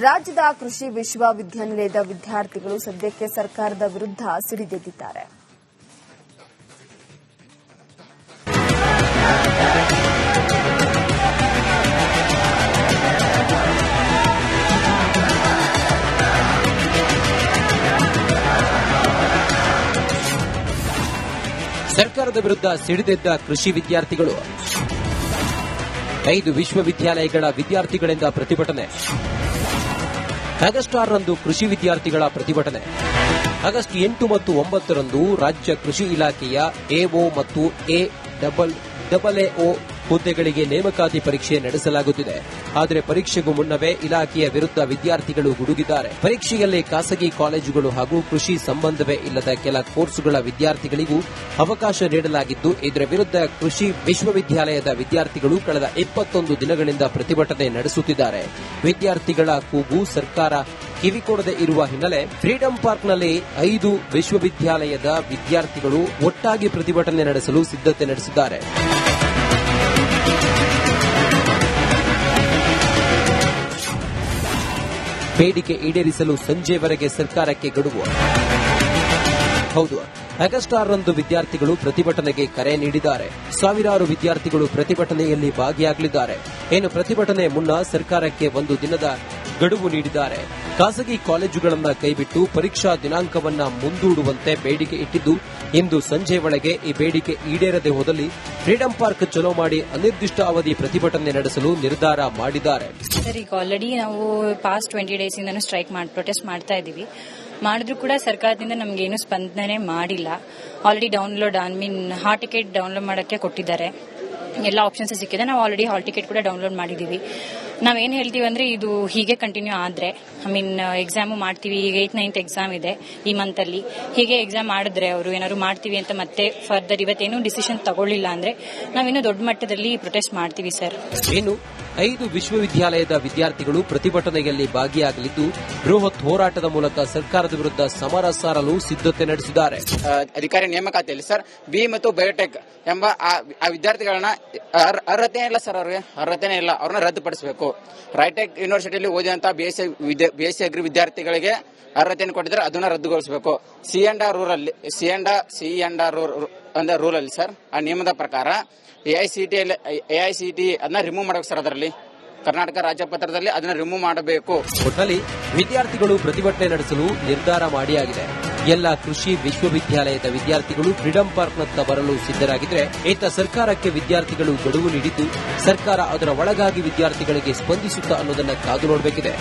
ರಾಜ್ಯದ ಕೃಷಿ ವಿಶ್ವವಿದ್ಯಾನಿಲಯದ ವಿದ್ಯಾರ್ಥಿಗಳು ಸದ್ಯಕ್ಕೆ ಸರ್ಕಾರದ ವಿರುದ್ಧ ಸಿಡಿದೆದ್ದಿದ್ದಾರೆ. ಸರ್ಕಾರದ ವಿರುದ್ಧ ಸಿಡಿದೆದ್ದ ಕೃಷಿ ವಿದ್ಯಾರ್ಥಿಗಳು 5 ವಿಶ್ವವಿದ್ಯಾಲಯಗಳ ವಿದ್ಯಾರ್ಥಿಗಳಿಂದ ಪ್ರತಿಭಟನೆ. ಆಗಸ್ಟ್ 6ರಂದು ಕೃಷಿ ವಿದ್ಯಾರ್ಥಿಗಳ ಪ್ರತಿಭಟನೆ. ಆಗಸ್ಟ್ 8 ಮತ್ತು 9ರಂದು ರಾಜ್ಯ ಕೃಷಿ ಇಲಾಖೆಯ ಎಒ ಮತ್ತು ಎಎಎಒ ಹುದ್ದೆಗಳಿಗೆ ನೇಮಕಾತಿ ಪರೀಕ್ಷೆ ನಡೆಸಲಾಗುತ್ತಿದೆ. ಆದರೆ ಪರೀಕ್ಷೆಗೂ ಮುನ್ನವೇ ಇಲಾಖೆಯ ವಿರುದ್ಧ ವಿದ್ಯಾರ್ಥಿಗಳು ಗುಡುಗಿದ್ದಾರೆ. ಪರೀಕ್ಷೆಯಲ್ಲಿ ಖಾಸಗಿ ಕಾಲೇಜುಗಳು ಹಾಗೂ ಕೃಷಿ ಸಂಬಂಧವೇ ಇಲ್ಲದ ಕೆಲ ಕೋರ್ಸುಗಳ ವಿದ್ಯಾರ್ಥಿಗಳಿಗೂ ಅವಕಾಶ ನೀಡಲಾಗಿದ್ದು, ಇದರ ವಿರುದ್ಧ ಕೃಷಿ ವಿಶ್ವವಿದ್ಯಾಲಯದ ವಿದ್ಯಾರ್ಥಿಗಳು ಕಳೆದ 21 ದಿನಗಳಿಂದ ಪ್ರತಿಭಟನೆ ನಡೆಸುತ್ತಿದ್ದಾರೆ. ವಿದ್ಯಾರ್ಥಿಗಳ ಕೂಗು ಸರ್ಕಾರ ಕಿವಿಕೊಡದೆ ಇರುವ ಹಿನ್ನೆಲೆ ಫ್ರೀಡಂ ಪಾರ್ಕ್ನಲ್ಲಿ 5 ವಿಶ್ವವಿದ್ಯಾಲಯದ ವಿದ್ಯಾರ್ಥಿಗಳು ಒಟ್ಟಾಗಿ ಪ್ರತಿಭಟನೆ ನಡೆಸಲು ಸಿದ್ದತೆ ನಡೆಸಿದ್ದಾರೆ. ಬೇಡಿಕೆ ಈಡೇರಿಸಲು ಸಂಜೆವರೆಗೆ ಸರ್ಕಾರಕ್ಕೆ ಗಡುವು. ಹೌದು, ಆಗಸ್ಟ್ 6ರಂದು ವಿದ್ಯಾರ್ಥಿಗಳು ಪ್ರತಿಭಟನೆಗೆ ಕರೆ ನೀಡಿದ್ದಾರೆ. ಸಾವಿರಾರು ವಿದ್ಯಾರ್ಥಿಗಳು ಪ್ರತಿಭಟನೆಯಲ್ಲಿ ಭಾಗಿಯಾಗಲಿದ್ದಾರೆ. ಪ್ರತಿಭಟನೆ ಮುನ್ನ ಸರ್ಕಾರಕ್ಕೆ 1 ದಿನದ ಗಡುವು ನೀಡಿದ್ದಾರೆ. ಖಾಸಗಿ ಕಾಲೇಜುಗಳನ್ನು ಕೈಬಿಟ್ಟು ಪರೀಕ್ಷಾ ದಿನಾಂಕವನ್ನು ಮುಂದೂಡುವಂತೆ ಬೇಡಿಕೆ ಇಟ್ಟಿದ್ದು, ಇಂದು ಸಂಜೆ ಒಳಗೆ ಈ ಬೇಡಿಕೆ ಈಡೇರದೆ ಹೋದಲ್ಲಿ ಫ್ರೀಡಂ ಪಾರ್ಕ್ ಚಲೋ ಮಾಡಿ ಅನಿರ್ದಿಷ್ಟ ಅವಧಿ ಪ್ರತಿಭಟನೆ ನಡೆಸಲು ನಿರ್ಧಾರ ಮಾಡಿದ್ದಾರೆ. ಸರ್, ಈಗ ಆಲ್ರೆಡಿ ನಾವು ಪಾಸ್ಟ್ 20 ಡೇಸ್ ಇಂದ ಸ್ಟ್ರೈಕ್ ಪ್ರೊಟೆಸ್ಟ್ ಮಾಡ್ತಾ ಇದ್ದೀವಿ. ಮಾಡಿದ್ರು ಕೂಡ ಸರ್ಕಾರದಿಂದ ನಮ್ಗೇನು ಸ್ಪಂದನೆ ಮಾಡಿಲ್ಲ. ಆಲ್ರೆಡಿ ಹಾಲ್ ಟಿಕೆಟ್ ಡೌನ್ಲೋಡ್ ಮಾಡೋಕ್ಕೆ ಕೊಟ್ಟಿದ್ದಾರೆ. ಎಲ್ಲ ಆಪ್ಷನ್ಸ್ ಸಿಕ್ಕಿದೆ. ನಾವು ಆಲ್ರೆಡಿ ಹಾಲ್ ಟಿಕೆಟ್ ಕೂಡ ಡೌನ್ಲೋಡ್ ಮಾಡಿದೀವಿ. ನಾವೇನ್ ಹೇಳ್ತೀವಿ ಅಂದ್ರೆ, ಇದು ಹೀಗೆ ಕಂಟಿನ್ಯೂ ಆದ್ರೆ ಎಕ್ಸಾಮು ಮಾಡ್ತೀವಿ. ಈಗ 8th 9th ಎಕ್ಸಾಮ್ ಇದೆ ಈ ಮಂತ್ ಅಲ್ಲಿ. ಹೀಗೆ ಎಕ್ಸಾಮ್ ಮಾಡಿದ್ರೆ ಅವರು ಏನಾದ್ರು ಮಾಡ್ತೀವಿ ಅಂತ ಮತ್ತೆ ಫರ್ದರ್ ಇವತ್ತೇನು ಡಿಸಿಷನ್ ತಗೊಳ್ಳಿಲ್ಲ ಅಂದ್ರೆ ನಾವಿನ್ನು ದೊಡ್ಡ ಮಟ್ಟದಲ್ಲಿ ಪ್ರೊಟೆಸ್ಟ್ ಮಾಡ್ತೀವಿ ಸರ್. 5 ವಿಶ್ವವಿದ್ಯಾಲಯದ ವಿದ್ಯಾರ್ಥಿಗಳು ಪ್ರತಿಭಟನೆಯಲ್ಲಿ ಭಾಗಿಯಾಗಲಿದ್ದು, ಬೃಹತ್ ಹೋರಾಟದ ಮೂಲಕ ಸರ್ಕಾರದ ವಿರುದ್ಧ ಸಮರ ಸಾರಲು ಸಿದ್ದತೆ ನಡೆಸಿದ್ದಾರೆ. ಅಧಿಕಾರಿ ನೇಮಕಾತಿಯಲ್ಲಿ ಸರ್ ಬಿ ಮತ್ತು ಬಯೋಟೆಕ್ ಎಂಬ ಆ ವಿದ್ಯಾರ್ಥಿಗಳನ್ನ ಅರ್ಹತೆ ಇಲ್ಲ ಸರ್. ಅವ್ರಿಗೆ ಅರ್ಹತೆನೇ ಇಲ್ಲ. ಅವ್ರನ್ನ ರದ್ದುಪಡಿಸಬೇಕು. ರೈಟೆಕ್ ಯೂನಿವರ್ಸಿಟಿಯಲ್ಲಿ ಓದಿದಂತಹ ಬಿಎಸ್ಸಿ ಅಗ್ರಿ ವಿದ್ಯಾರ್ಥಿಗಳಿಗೆ ಅರ್ಹತೆಯನ್ನು ಕೊಟ್ಟಿದ್ದಾರೆ, ಅದನ್ನ ರದ್ದುಗೊಳಿಸಬೇಕು. ಸಿ ಅಂಡ್ ಆರ್ ರೂಲ್ ಅಲ್ಲಿ ಸರ್ ಆ ನಿಯಮದ ಪ್ರಕಾರ ಎಐಸಿಟಿ ಅದನ್ನ ರಿಮೂವ್ ಮಾಡಬೇಕು ಸರ್. ಅದರಲ್ಲಿ ಕರ್ನಾಟಕ ರಾಜ್ಯಪತ್ರದಲ್ಲಿ ಅದನ್ನ ರಿಮೂವ್ ಮಾಡಬೇಕು. ಒಟ್ಟಿನಲ್ಲಿ ವಿದ್ಯಾರ್ಥಿಗಳು ಪ್ರತಿಭಟನೆ ನಡೆಸಲು ನಿರ್ಧಾರ ಮಾಡಿಯಾಗಿದೆ. ಎಲ್ಲ ಕೃಷಿ ವಿಶ್ವವಿದ್ಯಾಲಯದ ವಿದ್ಯಾರ್ಥಿಗಳು ಫ್ರೀಡಂ ಪಾರ್ಕ್ನತ್ತ ಬರಲು ಸಿದ್ದರಾಗಿದ್ರೆ, ಇತ್ತ ಸರ್ಕಾರಕ್ಕೆ ವಿದ್ಯಾರ್ಥಿಗಳು ಗಡುವು ನೀಡಿದ್ದು, ಸರ್ಕಾರ ಅದರ ಒಳಗಾಗಿ ವಿದ್ಯಾರ್ಥಿಗಳಿಗೆ ಸ್ಪಂದಿಸುತ್ತಾ ಅನ್ನೋದನ್ನ ಕಾದು ನೋಡಬೇಕಿದೆ.